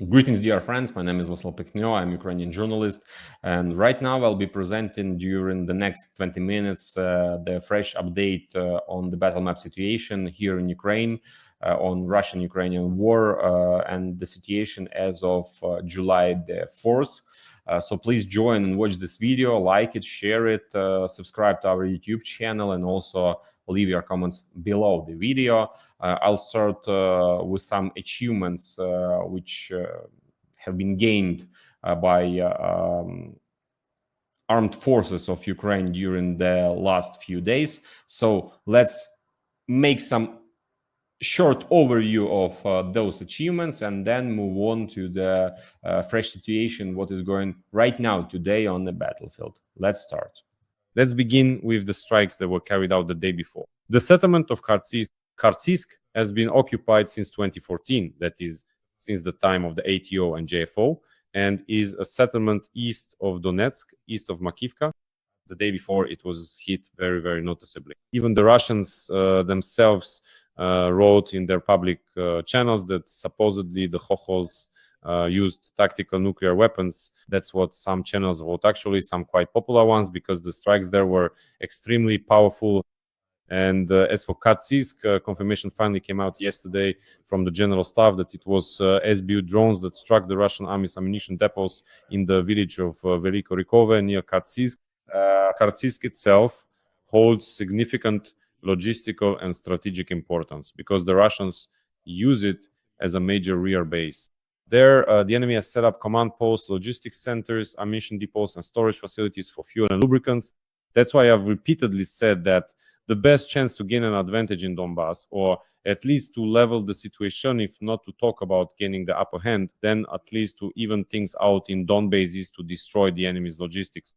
Greetings, dear friends. My name is Vasyl Pekhno. I'm a Ukrainian journalist, and right now I'll be presenting during the next 20 minutes the fresh update on the battle map situation here in Ukraine, on Russian-Ukrainian war, and the situation as of July the 4th. So please join and watch this video, like it, share it, subscribe to our YouTube channel, and also leave your comments below the video. I'll start with some achievements which have been gained by armed forces of Ukraine during the last few days. So let's make some short overview of those achievements and then move on to the fresh situation, what is going right now today on the battlefield. Let's start. Let's begin with the strikes that were carried out the day before. The settlement of Kharkiv has been occupied since 2014, that is, since the time of the ATO and JFO, and is a settlement east of Donetsk, east of Makivka. The day before, it was hit very, very noticeably. Even the Russians themselves wrote in their public channels that supposedly the Chochols used tactical nuclear weapons. That's what some channels wrote, actually, some quite popular ones, because the strikes there were extremely powerful. And as for Kharkiv, confirmation finally came out yesterday from the general staff that it was SBU drones that struck the Russian army's ammunition depots in the village of Veliko Rykove near Kharkiv. Kharkiv itself holds significant logistical and strategic importance because the Russians use it as a major rear base. There, the enemy has set up command posts, logistics centers, ammunition depots, and storage facilities for fuel and lubricants. That's why I've repeatedly said that the best chance to gain an advantage in Donbass, or at least to level the situation, if not to talk about gaining the upper hand, then at least to even things out in Donbass is to destroy the enemy's logistics.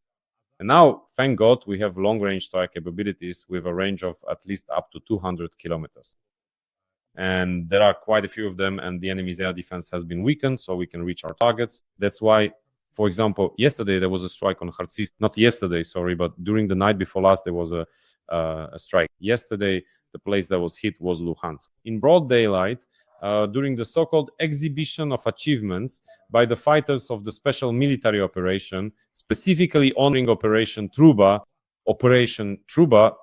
And now, thank God, we have long-range strike capabilities with a range of at least up to 200 kilometers. And there are quite a few of them, and the enemy's air defense has been weakened, so we can reach our targets. That's why, for example, yesterday there was a strike on Kharkiv. Not yesterday, sorry, but during the night before last, there was a strike. Yesterday, the place that was hit was Luhansk. In broad daylight, during the so-called exhibition of achievements by the fighters of the special military operation, specifically honoring Operation Truba. Operation Truba,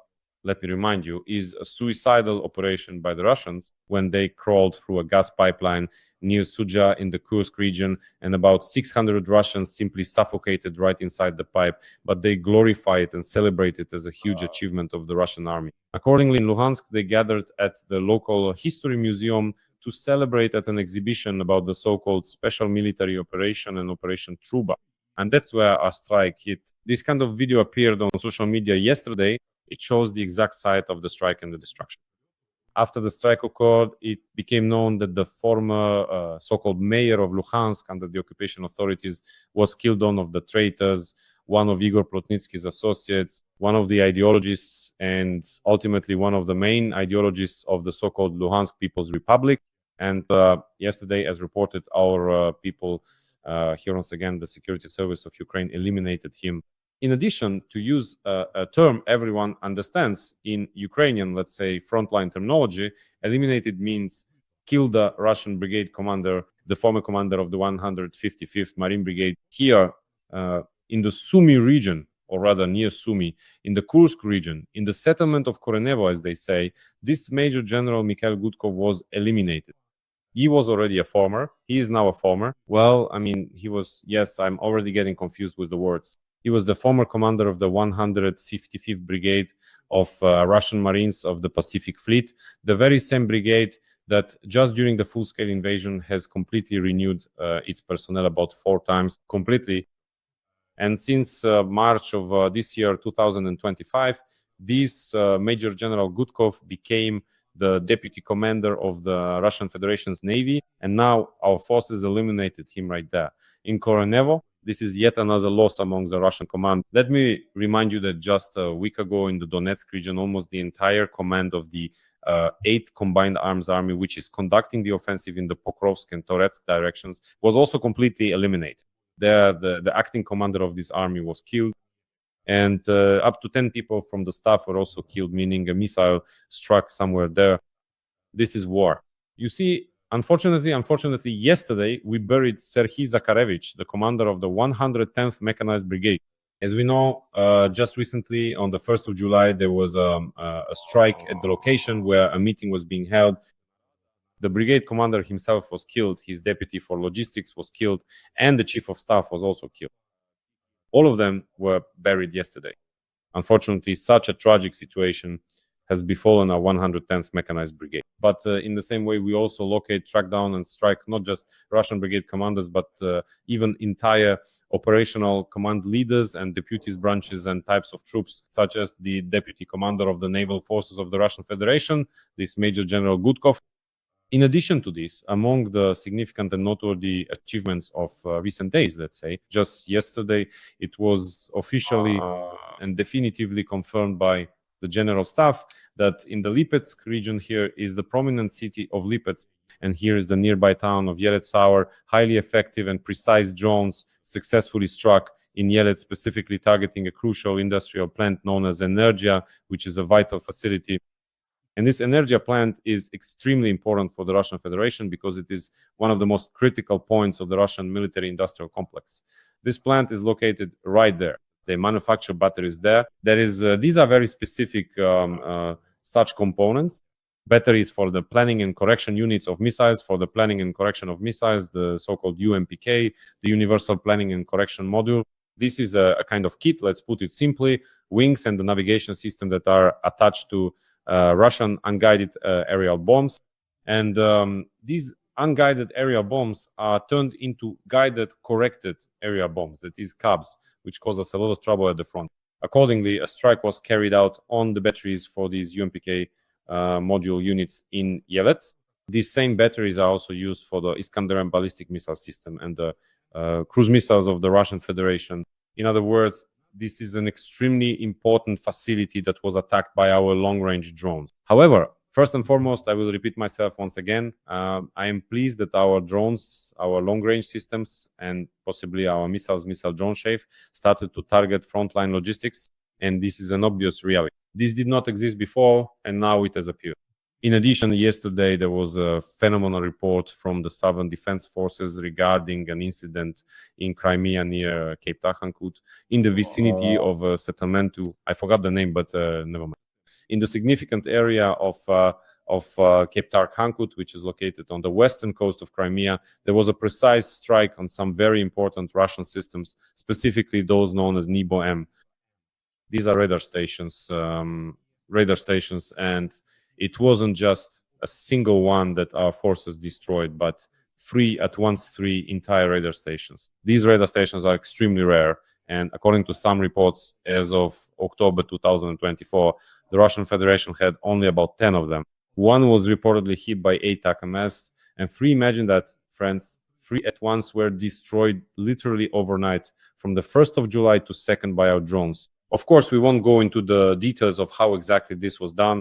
let me remind you, is a suicidal operation by the Russians when they crawled through a gas pipeline near Sudzha in the Kursk region, and about 600 Russians simply suffocated right inside the pipe, but they glorify it and celebrate it as a huge achievement of the Russian army. Accordingly, in Luhansk, they gathered at the local history museum to celebrate at an exhibition about the so-called special military operation and Operation Truba. And that's where our strike hit. This kind of video appeared on social media yesterday. It shows the exact site of the strike and the destruction. After the strike occurred, it became known that the former so-called mayor of Luhansk under the occupation authorities was killed, one of the traitors, one of Igor Plotnitsky's associates, one of the ideologists, and ultimately one of the main ideologists of the so-called Luhansk People's Republic. And yesterday, as reported, our people, here once again, the Security Service of Ukraine eliminated him. In addition, to use a term everyone understands in Ukrainian, let's say, frontline terminology, eliminated means kill the Russian brigade commander, the former commander of the 155th Marine Brigade here in the Sumy region, or rather near Sumy, in the Kursk region, in the settlement of Korenevo, as they say. This Major General Mikhail Gudkov was eliminated. He was already a former. He is now a former. Well, I mean, he was, yes, I'm already getting confused with the words. He was the former commander of the 155th Brigade of Russian Marines of the Pacific Fleet, the very same brigade that just during the full-scale invasion has completely renewed its personnel about 4 times completely. And since March of this year, 2025, this Major General Gudkov became the deputy commander of the Russian Federation's Navy, and now our forces eliminated him right there. In Korenevo, this is yet another loss among the Russian command. Let me remind you that just a week ago in the Donetsk region, almost the entire command of the 8th Combined Arms Army, which is conducting the offensive in the Pokrovsk and Toretsk directions, was also completely eliminated. There, the acting commander of this army was killed, and up to 10 people from the staff were also killed, meaning a missile struck somewhere there. This is war. You see, Unfortunately, yesterday we buried Serhiy Zakharevich, the commander of the 110th Mechanized Brigade. As we know, just recently on the 1st of July, there was a strike at the location where a meeting was being held. The brigade commander himself was killed, his deputy for logistics was killed, and the chief of staff was also killed. All of them were buried yesterday. Unfortunately, such a tragic situation has befallen our 110th Mechanized Brigade. But in the same way, we also locate, track down, and strike not just Russian brigade commanders, but even entire operational command leaders and deputies branches and types of troops, such as the deputy commander of the naval forces of the Russian Federation, this Major General Gudkov. In addition to this, among the significant and noteworthy achievements of recent days, let's say, just yesterday, it was officially and definitively confirmed by the General Staff that in the Lipetsk region here is the prominent city of Lipetsk, and here is the nearby town of Yelets. Our highly effective and precise drones successfully struck in Yelets, specifically targeting a crucial industrial plant known as Energia, which is a vital facility. And this Energia plant is extremely important for the Russian Federation because it is one of the most critical points of the Russian military-industrial complex. This plant is located right there. They manufacture batteries there. These are very specific such components. Batteries for the planning and correction units of missiles, for the planning and correction of missiles, the so-called UMPK, the Universal Planning and Correction Module. This is a kind of kit, let's put it simply, wings and the navigation system that are attached to Russian unguided aerial bombs. And these unguided aerial bombs are turned into guided corrected aerial bombs, that is CABs, which cause us a lot of trouble at the front. Accordingly, a strike was carried out on the batteries for these UMPK module units in Yelets. These same batteries are also used for the Iskander ballistic missile system and the cruise missiles of the Russian Federation. In other words, this is an extremely important facility that was attacked by our long-range drones. However, first and foremost, I will repeat myself once again. I am pleased that our drones, our long-range systems, and possibly our missile drone shape started to target frontline logistics, and this is an obvious reality. This did not exist before, and now it has appeared. In addition, yesterday there was a phenomenal report from the Southern Defense Forces regarding an incident in Crimea near Cape Tarhankut, in the vicinity of a settlement I forgot the name, but never mind. In the significant area of Cape Tarhankut, which is located on the western coast of Crimea, there was a precise strike on some very important Russian systems, specifically those known as NIBO-M. These are radar stations, and it wasn't just a single one that our forces destroyed, but three entire radar stations. These radar stations are extremely rare, and according to some reports, as of October 2024, the Russian Federation had only about 10 of them. One was reportedly hit by ATACMS, and imagine that, friends, 3 at once were destroyed literally overnight, from the 1st of July to 2nd by our drones. Of course, we won't go into the details of how exactly this was done.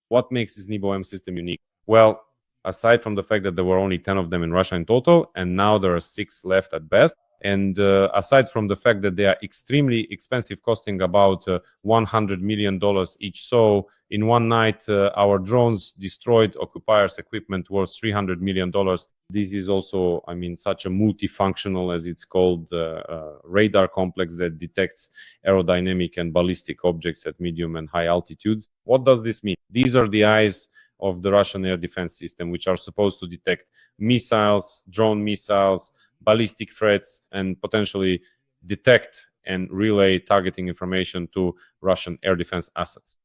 What makes this NIBO-M system unique? Well, aside from the fact that there were only 10 of them in Russia in total, and now there are 6 left at best, and aside from the fact that they are extremely expensive, costing about $100 million each, so in one night our drones destroyed occupiers' equipment worth $300 million. This is also, I mean, such a multifunctional, as it's called, radar complex that detects aerodynamic and ballistic objects at medium and high altitudes. What does this mean? These are the eyes of the Russian air defense system, which are supposed to detect missiles, drone missiles, ballistic threats, and potentially detect and relay targeting information to Russian air defense assets.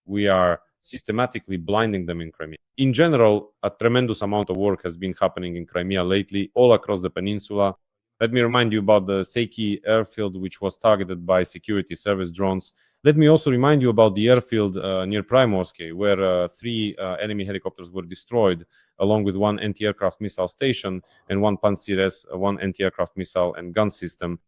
We are systematically blinding them in Crimea. In general, a tremendous amount of work has been happening in Crimea lately, all across the peninsula. Let me remind you about the Seiki airfield, which was targeted by security service drones. Let me also remind you about the airfield near Primorsky, where 3 enemy helicopters were destroyed, along with 1 anti-aircraft missile station and 1 Pantsir-S, 1 anti-aircraft missile and gun system.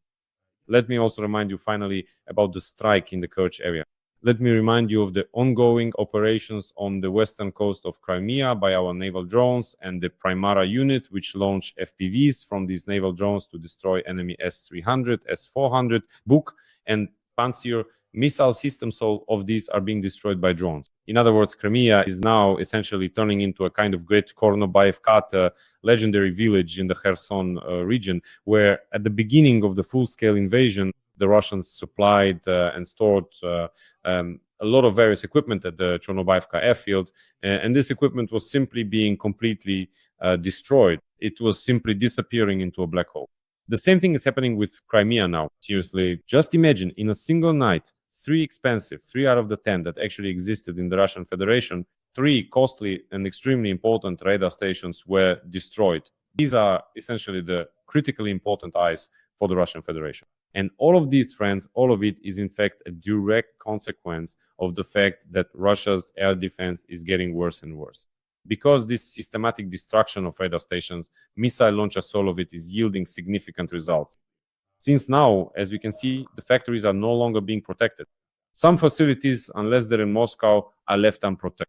Let me also remind you finally about the strike in the Kerch area. Let me remind you of the ongoing operations on the western coast of Crimea by our naval drones and the Primara unit, which launched FPVs from these naval drones to destroy enemy S-300, S-400, Buk, and Pantsir missile systems. All of these are being destroyed by drones. In other words, Crimea is now essentially turning into a kind of great Kornobaevka, legendary village in the Kherson region, where at the beginning of the full-scale invasion, the Russians supplied and stored a lot of various equipment at the Chornobaevka airfield, and this equipment was simply being completely destroyed. It was simply disappearing into a black hole. The same thing is happening with Crimea now. Seriously, just imagine in a single night, 3 out of the 10 that actually existed in the Russian Federation, 3 costly and extremely important radar stations were destroyed. These are essentially the critically important eyes for the Russian Federation. And all of these, friends, all of it is in fact a direct consequence of the fact that Russia's air defense is getting worse and worse. Because this systematic destruction of radar stations, missile launch assault of it is yielding significant results. Since now, as we can see, the factories are no longer being protected. Some facilities, unless they're in Moscow, are left unprotected.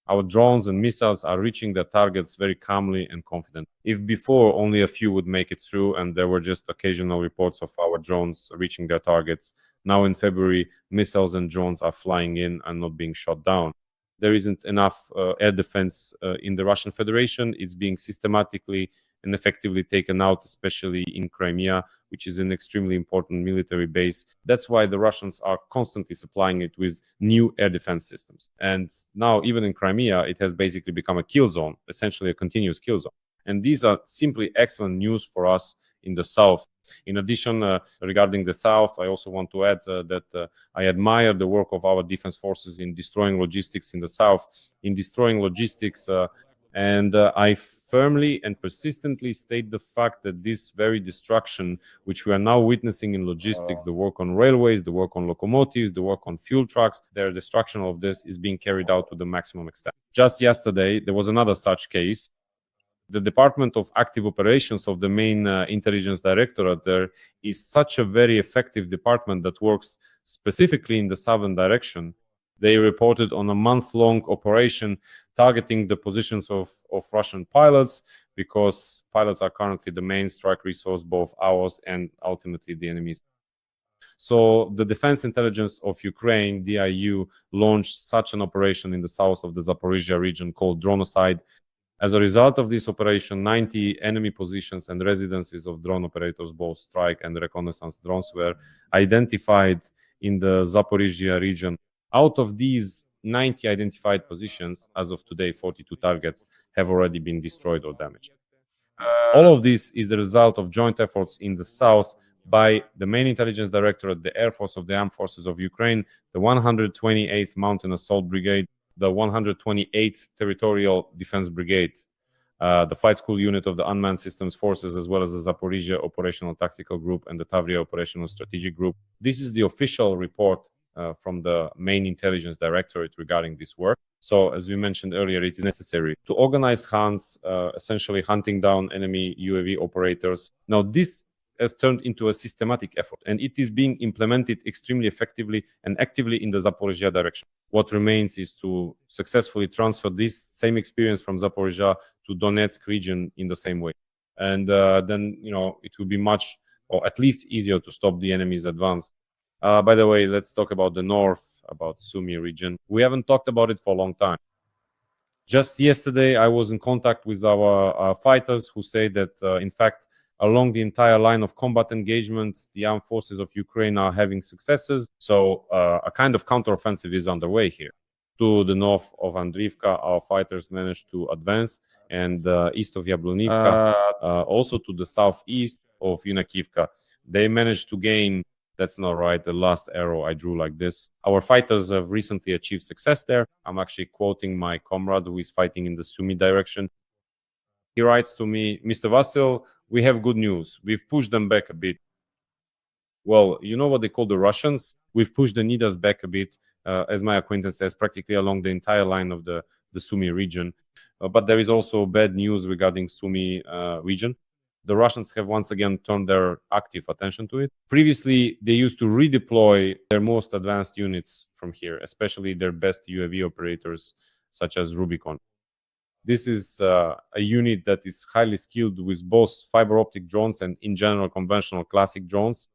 Our drones and missiles are reaching their targets very calmly and confident. If before only a few would make it through and there were just occasional reports of our drones reaching their targets, now in February, missiles and drones are flying in and not being shot down. There isn't enough air defense in the Russian Federation. It's being systematically and effectively taken out, especially in Crimea, which is an extremely important military base. That's why the Russians are constantly supplying it with new air defense systems. And now, even in Crimea, it has basically become a kill zone, essentially a continuous kill zone. And these are simply excellent news for us in the south. In addition, regarding the south, I also want to add that I admire the work of our defense forces in destroying logistics in the south, in destroying logistics, and I firmly and persistently state the fact that this very destruction, which we are now witnessing in logistics, the work on railways, the work on locomotives, the work on fuel trucks, their destruction of this is being carried out to the maximum extent. Just yesterday, there was another such case. The Department of Active Operations of the main intelligence directorate there is such a very effective department that works specifically in the southern direction. They reported on a month-long operation targeting the positions of Russian pilots, because pilots are currently the main strike resource, both ours and ultimately the enemy's. So the Defense Intelligence of Ukraine, DIU, launched such an operation in the south of the Zaporizhia region called Dronocide. As a result of this operation, 90 enemy positions and residences of drone operators, both strike and reconnaissance drones, were identified in the Zaporizhia region. Out of these 90 identified positions, as of today, 42 targets have already been destroyed or damaged. All of this is the result of joint efforts in the south by the main intelligence directorate, the Air Force of the Armed Forces of Ukraine, the 128th Mountain Assault Brigade, the 128th Territorial Defense Brigade, the Flight School Unit of the Unmanned Systems Forces, as well as the Zaporizhia Operational Tactical Group and the Tavria Operational Strategic Group. This is the official report from the main intelligence directorate regarding this work. So, as we mentioned earlier, it is necessary to organize hunts, essentially hunting down enemy UAV operators. Now, this has turned into a systematic effort, and it is being implemented extremely effectively and actively in the Zaporizhia direction. What remains is to successfully transfer this same experience from Zaporizhia to Donetsk region in the same way. And then, it will be much, or at least easier, to stop the enemy's advance. By the way, let's talk about the north, about Sumy region. We haven't talked about it for a long time. Just yesterday, I was in contact with our fighters who say that, in fact, along the entire line of combat engagement, the armed forces of Ukraine are having successes. So a kind of counteroffensive is underway here. To the north of Andriivka, our fighters managed to advance, and east of Yablonivka, also to the southeast of Yunakivka, they managed to gain. That's not right. The last arrow I drew like this. Our fighters have recently achieved success there. I'm actually quoting my comrade who is fighting in the Sumy direction. He writes to me, Mr. Vasyl, we have good news. We've pushed them back a bit. Well, you know what they call the Russians? We've pushed the Nidas back a bit, as my acquaintance says, practically along the entire line of the Sumy region. But there is also bad news regarding Sumy region. The Russians have once again turned their active attention to it. Previously, they used to redeploy their most advanced units from here, especially their best UAV operators, such as Rubicon. This is a unit that is highly skilled with both fiber optic drones and, in general, conventional classic drones.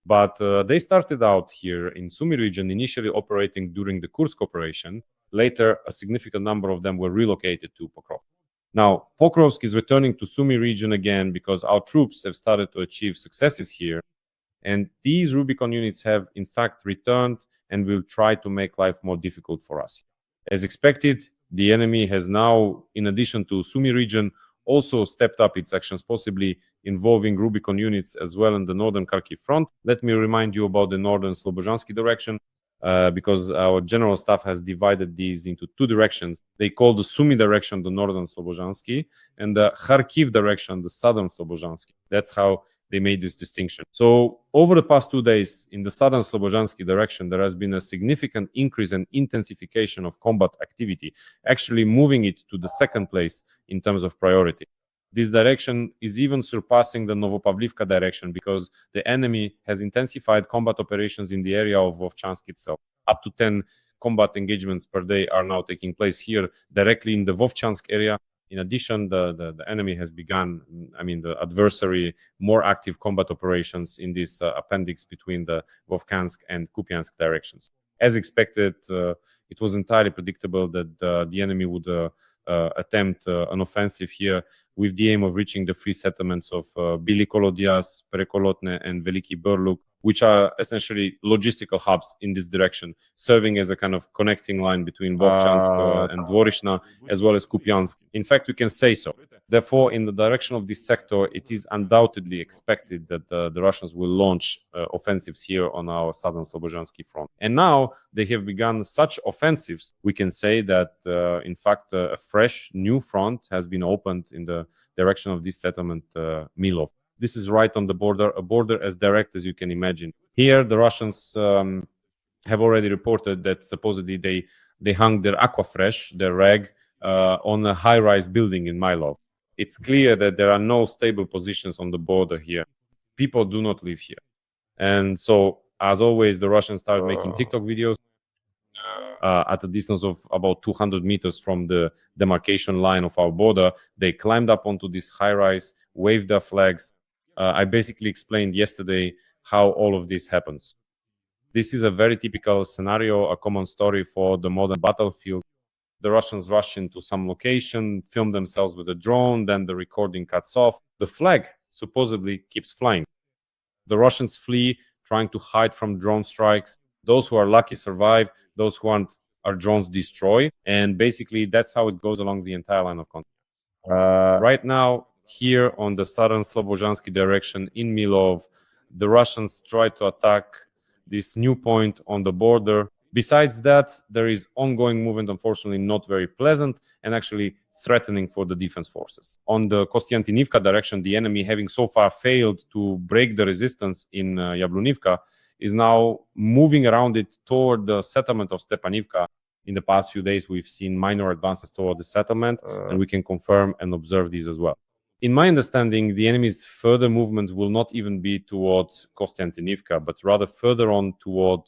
But they started out here in Sumy region, initially operating during the Kursk operation. Later, a significant number of them were relocated to Pokrovsk. Now, Pokrovsk is returning to Sumy region again because our troops have started to achieve successes here. And these Rubicon units have, in fact, returned and will try to make life more difficult for us. As expected, the enemy has now, in addition to Sumy region, also stepped up its actions, possibly involving Rubicon units as well in the northern Kharkiv front. Let me remind you about the northern Slobozhansky direction, because our general staff has divided these into two directions. They call the Sumy direction the northern Slobozhansky, and the Kharkiv direction the southern Slobozhansky. That's how they made this distinction. So over the past 2 days in the southern Slobozhansky direction, there has been a significant increase and intensification of combat activity, actually moving it to the second place in terms of priority. This direction is even surpassing the Novopavlivka direction because the enemy has intensified combat operations in the area of Vovchansk itself. Up to 10 combat engagements per day are now taking place here directly in the Vovchansk area. In addition, the enemy has begun, the adversary, more active combat operations in this appendix between the Vovchansk and Kupiansk directions. As expected, it was entirely predictable that the enemy would attempt an offensive here with the aim of reaching the free settlements of Bili Kolodias, Perekolotne, and Veliki Burluk, which are essentially logistical hubs in this direction, serving as a kind of connecting line between Vovchansk and Dvorishna, as well as Kupiansk. In fact, we can say so. Therefore, in the direction of this sector, it is undoubtedly expected that the Russians will launch offensives here on our southern Slobozhansky front. And now they have begun such offensives, we can say that, in fact, a fresh new front has been opened in the direction of this settlement, Milov. This is right on the border, a border as direct as you can imagine. Here, the Russians have already reported that supposedly they hung their Aquafresh, their rag, on a high-rise building in Milov. It's clear that there are no stable positions on the border here. People do not live here. And so, as always, the Russians started making TikTok videos at a distance of about 200 meters from the demarcation line of our border. They climbed up onto this high-rise, waved their flags. I basically explained yesterday how all of this happens. This is a very typical scenario, a common story for the modern battlefield. The Russians rush into some location, film themselves with a drone, then the recording cuts off. The flag supposedly keeps flying. The Russians flee, trying to hide from drone strikes. Those who are lucky survive, those who aren't are drones destroy. And basically, that's how it goes along the entire line of contact. Right now, here on the southern Slobozhansky direction in Milov, the Russians try to attack this new point on the border. Besides that, there is ongoing movement, unfortunately not very pleasant and actually threatening for the defense forces. On the Kostiantinivka direction, the enemy, having so far failed to break the resistance in Yablunivka, is now moving around it toward the settlement of Stepanivka. In the past few days, we've seen minor advances toward the settlement, and we can confirm and observe these as well. In my understanding, the enemy's further movement will not even be toward Kostiantinivka, but rather further on toward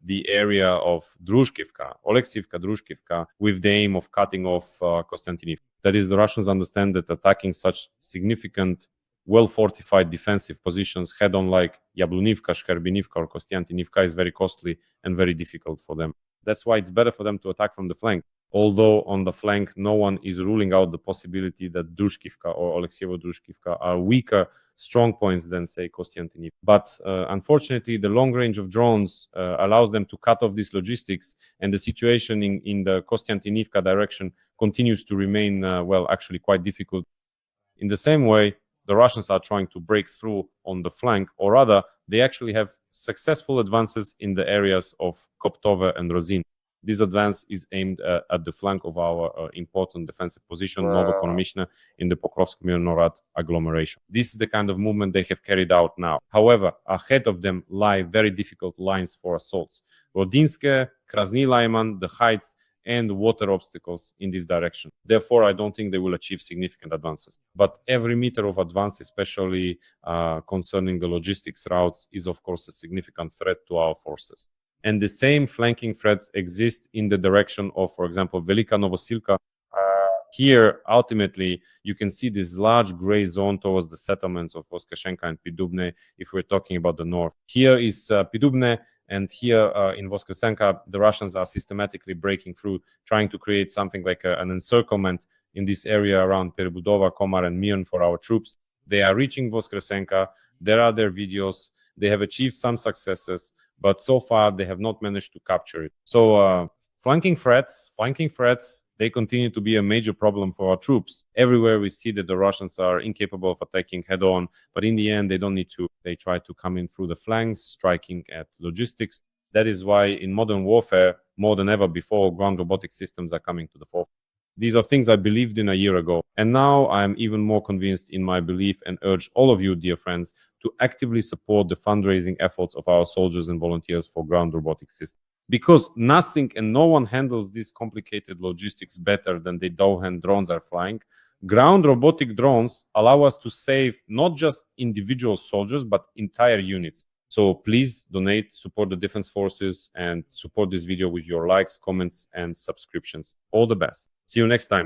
the area of Druzhkivka, Oleksivka, Druzhkivka, with the aim of cutting off Kostiantinivka. That is, the Russians understand that attacking such significant, well-fortified defensive positions head-on like Yablunivka, Shcherbinivka, or Kostiantinivka is very costly and very difficult for them. That's why it's better for them to attack from the flank. Although on the flank, no one is ruling out the possibility that Druzhkivka or Alexievo Druzhkivka are weaker strong points than, say, Kostiantinivka. But unfortunately, the long range of drones allows them to cut off these logistics, and the situation in the Kostiantinivka direction continues to remain, actually quite difficult. In the same way, the Russians are trying to break through on the flank, or rather, they actually have successful advances in the areas of Koptove and Rozin. This advance is aimed at the flank of our important defensive position, Novokonomichne, in the Pokrovsk-Mirnorad agglomeration. This is the kind of movement they have carried out now. However, ahead of them lie very difficult lines for assaults. Rodinske, Krasny Lyman, the heights, and water obstacles in this direction. Therefore, I don't think they will achieve significant advances. But every meter of advance, especially concerning the logistics routes, is of course a significant threat to our forces. And the same flanking threats exist in the direction of, for example, Velika Novosilka. Here, ultimately, you can see this large gray zone towards the settlements of Voskashenka and Pidubne, if we're talking about the north. Here is Pidubne, And here in Voskresenka, the Russians are systematically breaking through, trying to create something like an encirclement in this area around Peribudova, Komar, and Mirn for our troops. They are reaching Voskresenka. There are their videos. They have achieved some successes, but so far they have not managed to capture it. So flanking threats, they continue to be a major problem for our troops. Everywhere we see that the Russians are incapable of attacking head-on, but in the end, they don't need to. They try to come in through the flanks, striking at logistics. That is why in modern warfare, more than ever before, ground robotic systems are coming to the forefront. These are things I believed in a year ago. And now I'm even more convinced in my belief and urge all of you, dear friends, to actively support the fundraising efforts of our soldiers and volunteers for ground robotic systems. Because nothing and no one handles this complicated logistics better than the Dovhan drones are flying. Ground robotic drones allow us to save not just individual soldiers, but entire units. So please donate, support the defense forces, and support this video with your likes, comments, and subscriptions. All the best. See you next time.